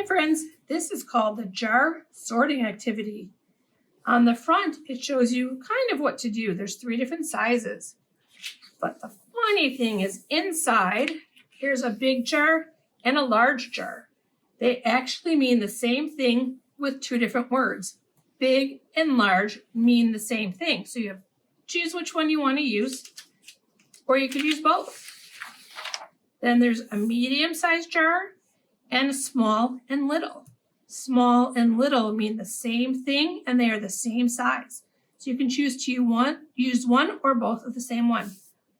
Hi friends, this is called the jar sorting activity. On the front, it shows you kind of what to do. There's 3 different sizes. But the funny thing is inside, here's a big jar and a large jar. They actually mean the same thing with 2 different words. Big and large mean the same thing. So you choose which one you want to use, or you could use both. Then there's a medium-sized jar and a small and little. Small and little mean the same thing and they are the same size. So you can choose to use one or both of the same one.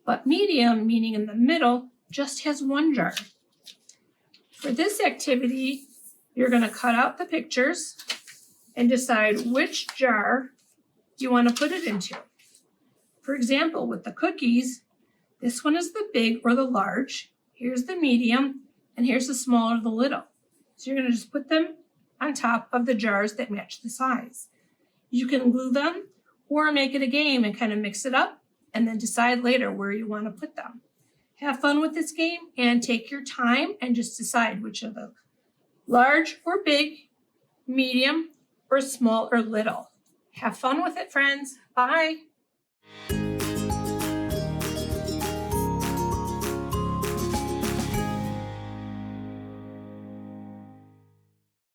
But medium, meaning in the middle, just has 1 jar. For this activity, you're going to cut out the pictures and decide which jar you want to put it into. For example, with the cookies, this one is the big or the large, here's the medium, and here's the small or the little. So you're going to just put them on top of the jars that match the size. You can glue them or make it a game and kind of mix it up and then decide later where you want to put them. Have fun with this game and take your time and just decide which of the large or big, medium or small or little. Have fun with it, friends. Bye.